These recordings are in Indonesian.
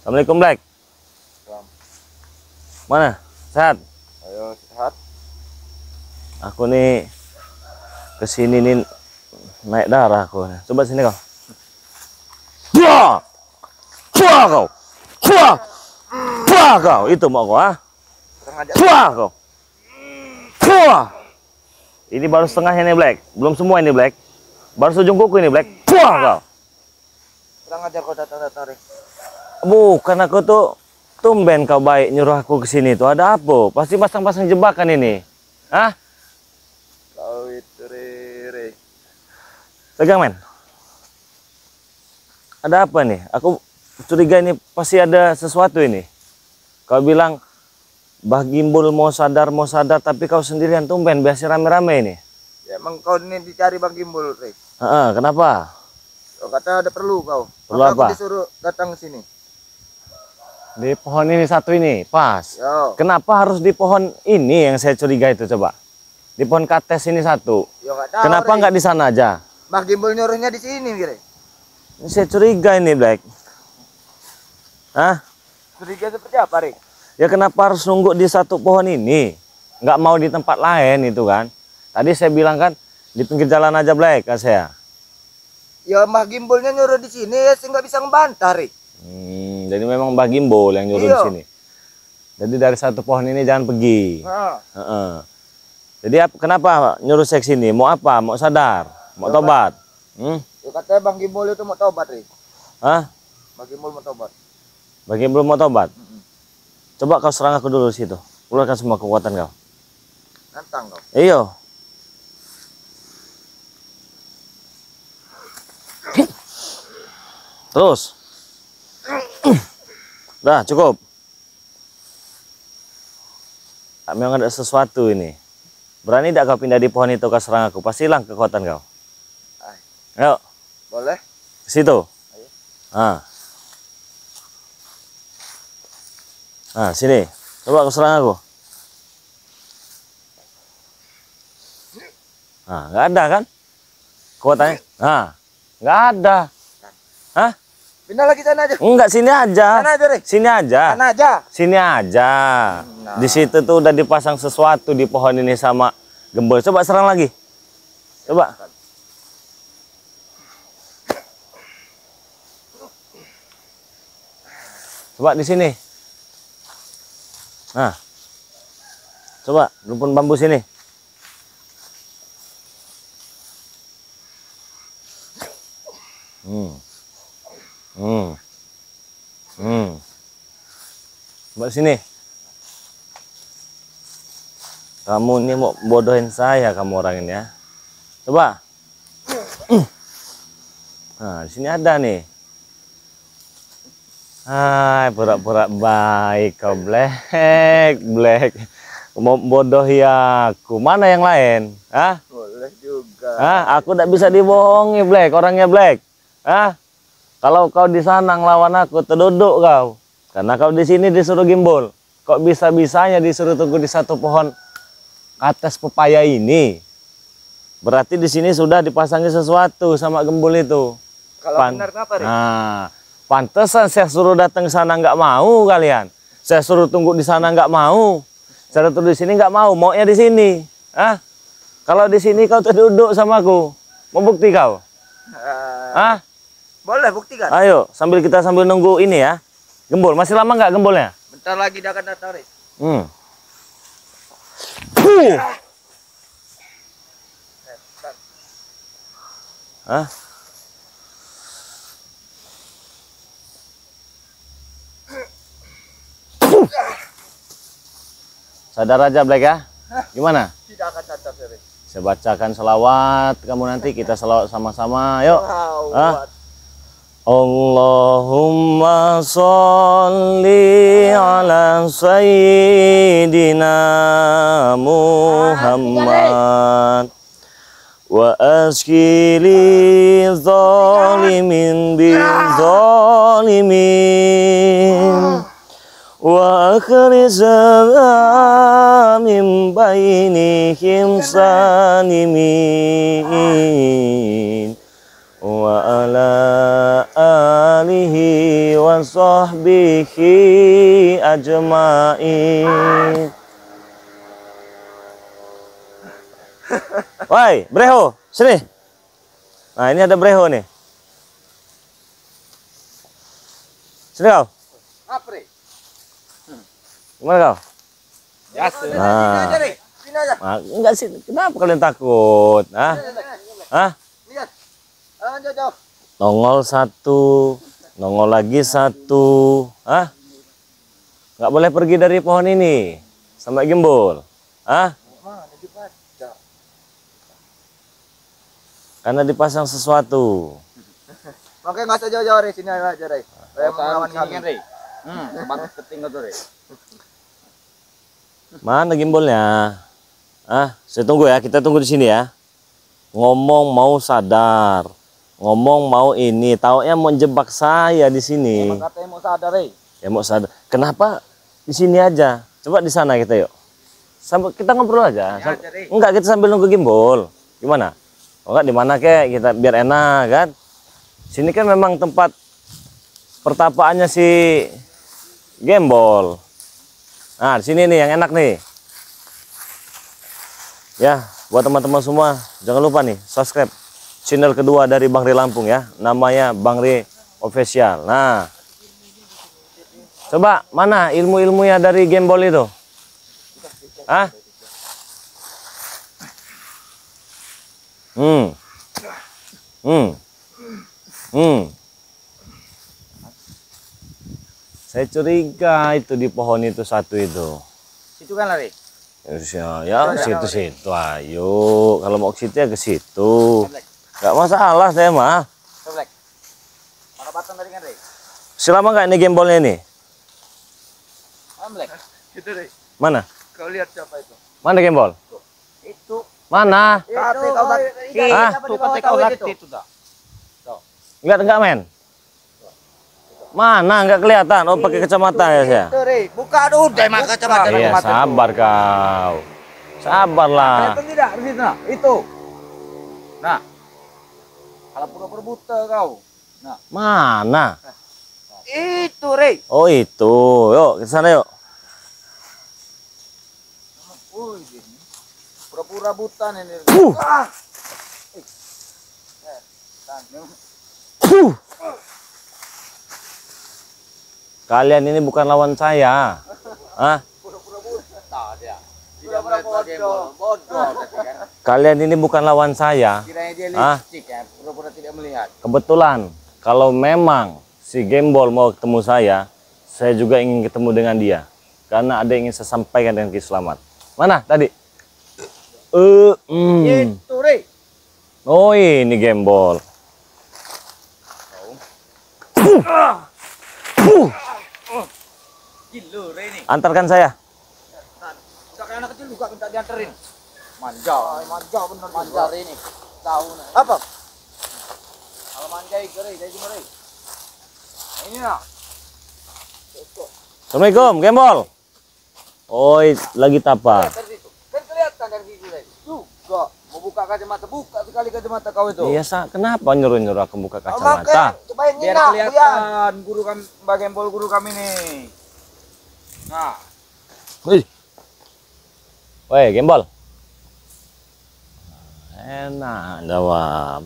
Assalamualaikum Black. Mana? Sehat? Ayo sehat. Aku nih kesini nih naik darah aku. Coba sini kau. Buah! Buah kau! Buah! Buah kau! Itu mau kau, ah? Buah kau! Buah! Ini baru setengahnya nih Black. Belum semua ini Black. Baru sejung kuku ini Black. Buah kau! Kurang ajar kau datang-datang, Rek. Bukan, aku tuh tumben kau baik nyuruh aku ke sini tuh. Ada apa? Pasti pasang-pasang jebakan ini. Hah? Kau itu, Rek. Pegang men. Ada apa nih? Aku curiga ini pasti ada sesuatu ini. Kau bilang Bah Gimbul mau sadar, tapi kau sendirian tumben. Biasa rame-rame ini. Ya emang kau ini dicari Bang Gimbul, Rek. Kenapa? Kau kata ada perlu kau. Perlu maka apa? Aku disuruh datang ke sini. Di pohon ini satu ini, pas. Yo. Kenapa harus di pohon ini yang saya curiga itu coba? Di pohon kates ini satu. Yo, nggak tahu, Kenapa Rek. nggak di sana aja? Bang Gimbul nyuruhnya di sini, Rek. Ini saya curiga ini Black. Hah? Curiga seperti apa, Rek? Ya kenapa harus nunggu di satu pohon ini? Nggak mau di tempat lain itu kan? Tadi saya bilang kan di pinggir jalan aja Black kata saya. Ya Bang Gimbulnya nyuruh di sini, ya saya nggak bisa ngebantah, Rek. Jadi memang Bah Gimbul yang nyuruh Iya. di sini. Jadi dari satu pohon ini jangan pergi. Nah, Jadi kenapa nyuruh saya ke sini? Mau apa? Mau sadar? Mau Ya, tobat? ya katanya Bang Gimbul itu mau tobat, Rek. Hah? Bang Gimbul mau tobat. Bah Gimbul mau tobat? Coba kau serang aku dulu di situ. Keluarkan semua kekuatan kau. Nantang kau. Iyo. Terus. Dah cukup. Memang ada sesuatu ini. Berani tidak kau pindah di pohon itu kau serang aku? Pasti hilang kekuatan kau. Ayo. Boleh? Ke situ. Ayo. Sini. Coba kau serang aku. Nggak ada kan? Kekuatannya? Nggak ada. Hah? Pindah lagi sana aja. Enggak, sini aja. Sana aja, Rek. Sini aja. Sana aja. Sini aja. Nah. Di situ tuh udah dipasang sesuatu di pohon ini sama gembul. Coba serang lagi. Coba. Coba di sini. Nah. Coba rumpun bambu sini. Coba sini. Kamu ini mau bodohin saya, kamu orang ini ya. Coba. Nah, di sini ada nih. Hai, pura-pura baik kau Black. Mau bodohi aku. Mana yang lain? Hah? Boleh juga. Aku tidak bisa dibohongi Black, orangnya Black. Kalau kau di sana ngelawan aku, terduduk kau. Karena kau di sini disuruh Gimbul. Kok bisa-bisanya disuruh tunggu di satu pohon atas pepaya ini? Berarti di sini sudah dipasangi sesuatu sama Gimbul itu. Kalau benar kenapa, Rek? Pantesan saya suruh datang ke sana nggak mau kalian. Saya suruh tunggu di sana nggak mau. Saya tunggu di sini nggak mau. Maunya di sini. Kalau di sini kau terduduk sama aku, mau bukti kau? Boleh buktikan. Ayo, kita sambil nunggu ini ya. Gembul, masih lama nggak gembulnya? Bentar lagi dia akan datang, Rek. Sadar aja Black ya. Gimana? Tidak akan datang, Rek. Saya bacakan selawat, kamu nanti kita selawat sama-sama. Yuk. Allahumma sholli ala sayyidina Muhammad wa askili zalimin bi zalimin wa akhrizana min bainihim salimin wa ala alihi wa sahbihi ajma'in. Woi, Breho, sini. Nah, ini ada Breho nih. Sini kau. Apa, Re? Gimana kau? Biasa. Nah. Sini aja, Re. Sini aja. Nah, enggak sih. Kenapa kalian takut? Hah? Hah? Lihat. Jauh. Nongol satu, nongol lagi satu. Hah? Nggak boleh pergi dari pohon ini sampai gembul. Hah? Mana dibaca? Karena dipasang sesuatu. Makanya nggak usah jauh-jauh, Re. Sini aja, Re. Saya melawan kami. Re. Sebatas keting tuh, Re. Mana gimbalnya? Ah, saya tunggu ya. Kita tunggu di sini ya. Ngomong mau sadar, ngomong mau ini. Taunya mau jebak saya di sini. Emang katanya mau sadar, Re. Ya mau sadar. Kenapa di sini aja? Coba di sana kita yuk. Sambil kita ngobrol aja. Enggak, kita sambil nunggu gimbal. Gimana? Oh, enggak di mana kek kita biar enak kan? Sini kan memang tempat pertapaannya si Gembol. Nah, di sini nih yang enak nih. Ya, buat teman-teman semua, jangan lupa nih subscribe channel kedua dari Bang Ri Lampung ya. Namanya Bang Ri Official. Nah, coba mana ilmu-ilmunya dari Gembol itu? Hah? Saya curiga itu di pohon itu satu itu. Situ kan, Re. Ya situ-situ. Ayo, kalau mau ke situ ya ke situ. Gak masalah saya mah. Coba, mana batang tadi kan, Re? Selama nggak ini Gembolnya ini? Amlek. Itu, Re. Mana? Kau lihat siapa itu? Mana Gembol? Itu. Mana? Kate kau Hah? Itu kata kau lati itu dah. Enggak men. Mana nggak kelihatan? Oh pakai kacamata ya saya. Itu, Re. Buka dulu deh mak kacamata. Iya sabar kau. Sabarlah. Kelihatan tidak di situ, nah. Itu. Nah. Kalau pura-pura buta kau. Nah. Mana? Itu, Re. Oh itu. Yuk ke sana yuk. Wih, ini. Pura-pura buta nih. Ah. Kalian ini bukan lawan saya. Hah? Pura-pura buta dia. Tidak melihat bodoh kan. Kalian ini bukan lawan saya. Kiranya dia Ah. licik ya, pura-pura tidak melihat. Kebetulan kalau memang si Gembol mau ketemu saya juga ingin ketemu dengan dia. Karena ada yang ingin saya sampaikan dengan Ki Slamet. Mana tadi? Itu, Re. Oh ini Gembol. Gila, Re ini. Antarkan saya. Tak kayak anak kecil juga minta dianterin. Manja bener manja Re ini. Tahu nah. Apa? Kalau manja itu, Re, dari sini, Re. Nah, ini nah. Assalamualaikum Gembol. Oi lagi tapa. Dari situ. Kan kelihatan dari situ, Re. Juga mau buka kacamata, buka sekali kacamata kau itu. Iya kenapa nyuruh aku buka Makanya kacamata? cobain Biar nyinak, Buyan. kelihatan guru kami, Mbak Gembol guru kami nih. Nah, Wih. Woi Gembol. Enak jawab.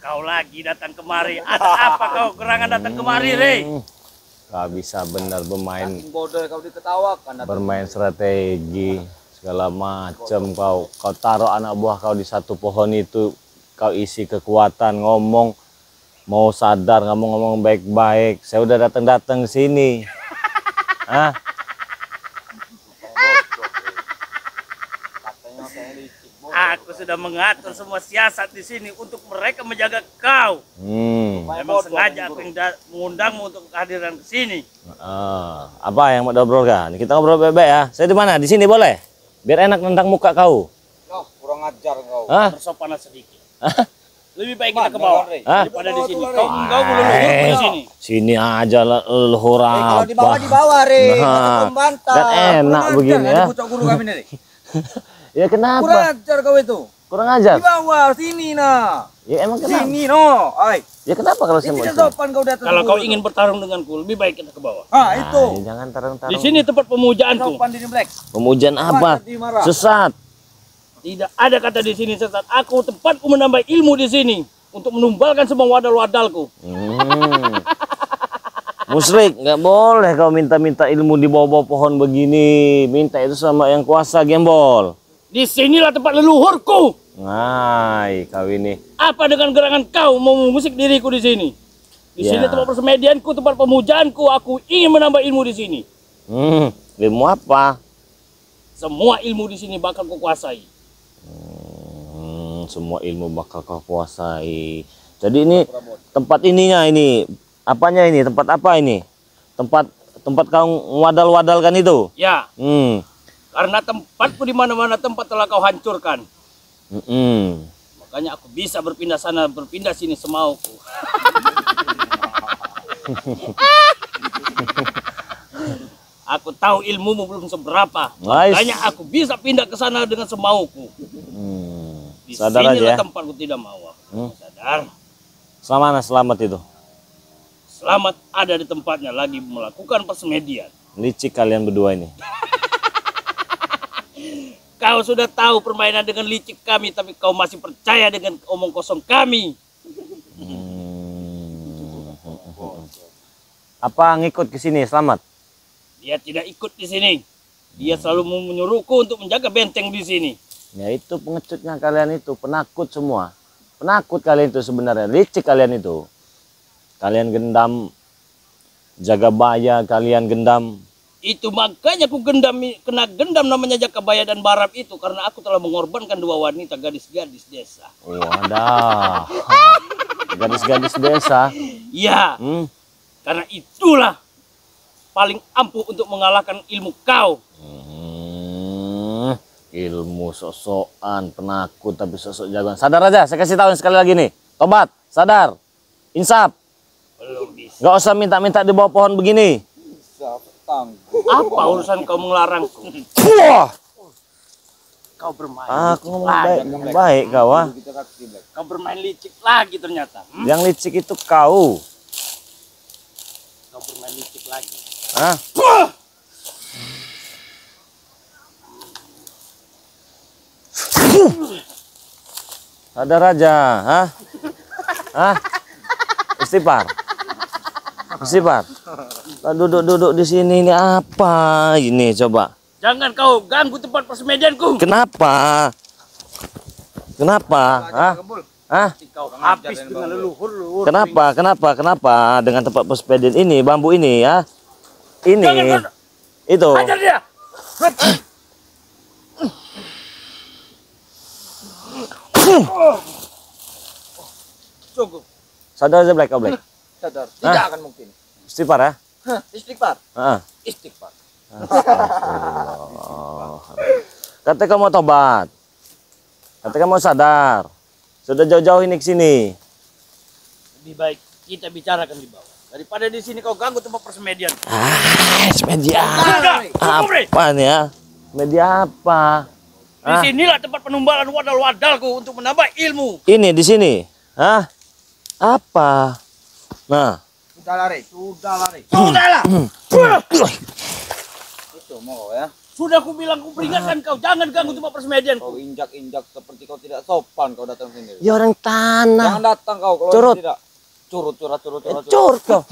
Kau lagi datang kemari. Ada apa kau gerangan datang kemari, Re? Gak bisa benar bermain saking bodoh kau diketawakan. bermain strategi segala macam kau taruh anak buah kau di satu pohon itu, kau isi kekuatan ngomong mau sadar, ngomong baik-baik. Saya udah datang ke sini. Hah? Katanya saya licik. Aku sudah mengatur semua siasat di sini untuk mereka menjaga kau. Memang sengaja aku yang mengundangmu untuk kehadiran ke sini. Apa yang mau diobrolkan? Kita ngobrol bebek ya. Saya di mana? Di sini boleh? Biar enak nendang muka kau. Kau kurang ajar kau. Hah? Bersopanlah sedikit. Lebih baik kita ke bawah Hah? daripada di sini. Kau belum di sini. Sini aja leluhur Kalau di bawah apa. Re. Nah, Membantah. kan enak begini ya. Bocok guru kami nih. Re. Ya Kurang kenapa? ajar kau itu. Kurang ajar. Di bawah sini nah. Ya emang kenapa? Sini no. Ay. Ya kenapa kalau saya Ini mau tidak sini? sopan kau datang. Kalau ke kau mulut. ingin bertarung denganku, lebih baik kita ke bawah. Ah, itu. Ay, jangan tarung-tarung. Di sini tempat pemujaanku. Sopan di Black. Pemujaan apa? Tadi marah. Sesat. Tidak ada kata di sini sesat. Aku tempatku menambah ilmu di sini untuk menumbalkan semua wadal-wadalku. Musyrik, nggak boleh kau minta-minta ilmu di bawah-bawah pohon begini. Minta itu sama yang kuasa, gembol. Di sinilah tempat leluhurku. Ngai, kau ini. Apa dengan gerangan kau mau mengusik diriku di sini? Di Ya. sini tempat persemedianku, tempat pemujaanku. Aku ingin menambah ilmu di sini. Ilmu apa? Semua ilmu di sini bakal kukuasai. Semua ilmu bakal kau kuasai. Jadi ini tempat ininya ini. Apanya ini? Tempat apa ini? Tempat kau wadal-wadalkan itu? Ya, Hmm. karena tempatku di mana-mana tempat telah kau hancurkan. Mm-mm. Makanya aku bisa berpindah sana, berpindah sini semauku. Aku tahu ilmumu belum seberapa. Nice. Makanya aku bisa pindah ke sana dengan semauku. Di Sadar sinilah aja ya. tempatku tidak mau. Sadar. Selamat itu. Selamat ada di tempatnya lagi melakukan persemedian. Licik kalian berdua ini. Kau sudah tahu permainan dengan licik kami, tapi kau masih percaya dengan omong kosong kami. Apa ngikut ke sini? Selamat. Dia tidak ikut di sini. Dia selalu menyuruhku untuk menjaga benteng di sini. Ya itu pengecutnya kalian itu, penakut semua. Penakut kalian itu sebenarnya, licik kalian itu. Kalian gendam jaga baya, kalian gendam. Itu makanya aku kena gendam namanya Jakabaya dan Barap itu karena aku telah mengorbankan dua wanita gadis-gadis desa. Wadah. Gadis-gadis desa. Ya, karena itulah paling ampuh untuk mengalahkan ilmu kau. Ilmu sosokan, penakut tapi sosok jagoan. Sadar aja, saya kasih tahu sekali lagi nih. Tobat, sadar. Insaf. Belum bisa. Nggak usah minta-minta di bawah pohon begini. Apa urusan kau melarangku? Wah, Kau bermain aku licik ngomong lagi. baik kau ah. Kau bermain licik lagi ternyata. Yang licik itu kau. Kau bermain licik lagi. Hah? Sadar aja, hah? Hah? Istighfar. Istighfar. Duduk di sini ini apa ini coba? Jangan kau ganggu tempat persemedianku. Kenapa? Kenapa? Hah? Hah? Kau habis dengan leluhur. Kenapa dengan tempat persepedian ini, bambu ini ya? Ini. Jangan, Itu. hajar dia. Cukup. Sadar aja Black, kau Black. Sadar. Tidak akan mungkin. Istighfar ya? Istighfar. Heeh. Istighfar. Katanya kamu mau tobat. Katanya kamu mau sadar. Sudah jauh-jauh ini ke sini. Lebih baik kita bicarakan di bawah. Daripada di sini kau ganggu tempat persemedian. Media apa nih ya? Media apa? Di sinilah tempat penumbalan wadal-wadalku untuk menambah ilmu. Ini di sini. Hah? Apa? Nah. Sudah lari. Sudah lari. Sudahlah. Itu mau ya. Sudah aku bilang, aku peringatkan kau jangan ganggu tempat persemedian. Kau injak-injak seperti kau tidak sopan kau datang sini. Ya orang tanah. Jangan datang kau kalau Curut. tidak. Curut. Curut kau.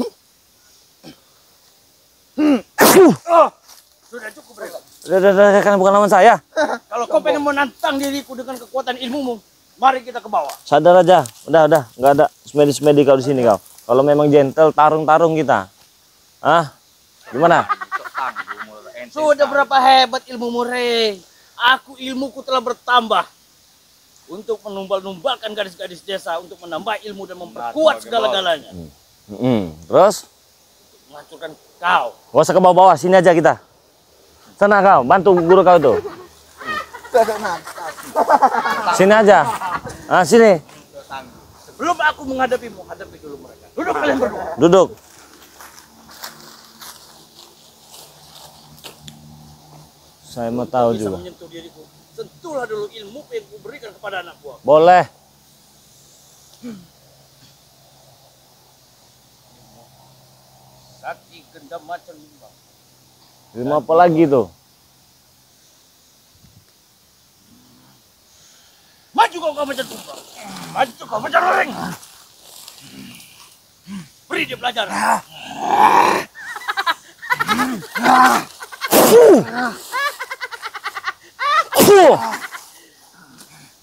Sudah cukup mereka. Udah, kan bukan lawan saya. Kalau kau pengen menantang diriku dengan kekuatan ilmumu, mari kita ke bawah. Sadar aja. Udah. Nggak ada semedi-semedi kau di sini kau. Kalau memang gentle, tarung-tarung kita. Ah, gimana? Sudah berapa hebat ilmumu, Rey? Ilmuku telah bertambah. Untuk menumbal-numbalkan gadis-gadis desa, untuk menambah ilmu dan memperkuat segala-galanya. Terus? Menghancurkan kau. Gak usah ke bawah-bawah, sini aja kita. Sana kau, bantu guru kau itu. Sini aja. Ah, sini. Sebelum aku menghadapimu, hadapi dulu mereka. Duduk kalian berdua. Duduk. Saya mau tahu Bisa juga. menyentuh diriku sentuhlah dulu ilmu yang kuberikan kepada anak buah. Boleh. Sakti gendam macan limbang. Ilmu apa lagi tuh? Maju kau macan tumbang. Maju kau macan loreng. Beri dia pelajaran.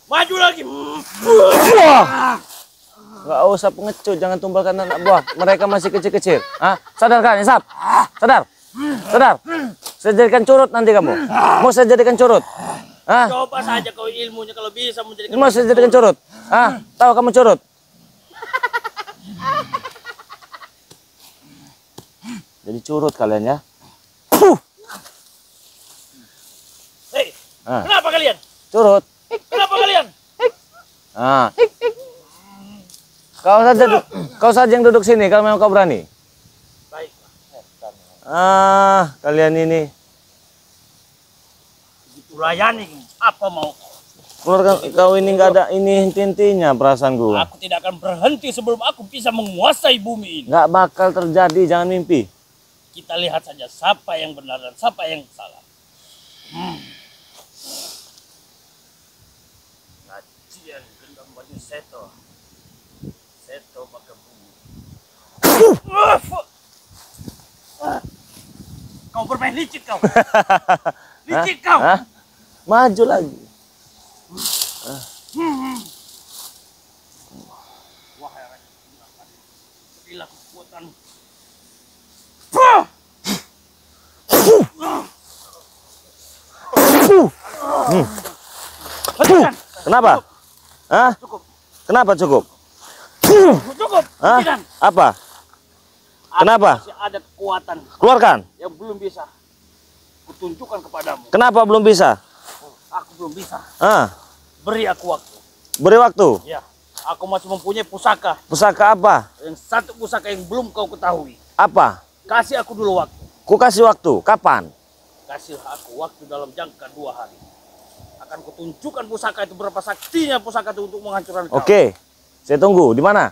Maju lagi. Gak usah pengecut, jangan tumbalkan anak buah. Mereka masih kecil-kecil. Ah, sadar kan, Isap? Sadar, sadar. Saya jadikan curut nanti kamu. Mau saya jadikan curut? Ah, Coba saja kau ilmunya kalau bisa menjadikan. mau saya jadikan curut? Ah, tahu kamu curut? Jadi curut kalian ya. Hei, Ah, kenapa kalian? curut. Kenapa kalian? Ah. Kau saja yang duduk sini kalau memang kau berani. Baiklah. Ah, kalian ini. Begitu layani apa mau kau? Keluarga kau ini nggak ada ini intinya perasaanku. Aku tidak akan berhenti sebelum aku bisa menguasai bumi ini. Nggak bakal terjadi, jangan mimpi. Kita lihat saja siapa yang benar dan siapa yang salah. Kajian gendam baju seto. Seto pakai bumi. Kau bermain licik kau. Licik kau. Hah? Maju lagi. Wahai raja, berilah kekuatan. Kenapa? Hah? Cukup. Kenapa cukup? Cukup. Hah? Tidak. Apa? Kenapa? Masih ada kekuatan Keluarkan. yang belum bisa kutunjukkan kepadamu. Kenapa belum bisa? Aku belum bisa. Ah, Beri aku waktu. beri waktu. Ya. Aku masih mempunyai pusaka. Pusaka apa? Yang satu pusaka yang belum kau ketahui. Apa? Kasih aku dulu waktu. Ku kasih waktu. Kapan? Kasih aku waktu dalam jangka 2 hari. Akan kutunjukkan pusaka itu berapa saktinya pusaka itu untuk menghancurkan kau. Oke. Saya tunggu. Di mana?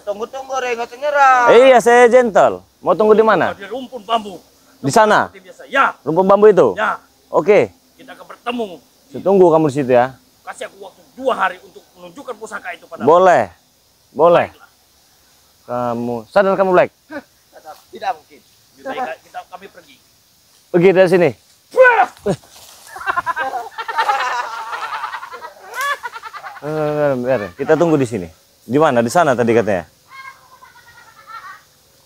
Tunggu-tunggu, Re, nggak usah nyerah. Iya, saya gentle. Mau tunggu di mana? Di rumpun bambu. Di sana. Seperti biasa. Ya. Rumpun bambu itu? Ya. Oke. Kita akan bertemu. Saya tunggu kamu di situ ya. Kasih aku waktu 2 hari untuk menunjukkan pusaka itu padamu. Boleh. Boleh. Baiklah. Kamu sadar kamu Black? Tidak mungkin. Lebih baik kami pergi. Pergi dari sini. Biar, kita tunggu di sini. Di mana? Di sana tadi katanya.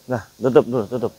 Nah, tutup dulu, tutup.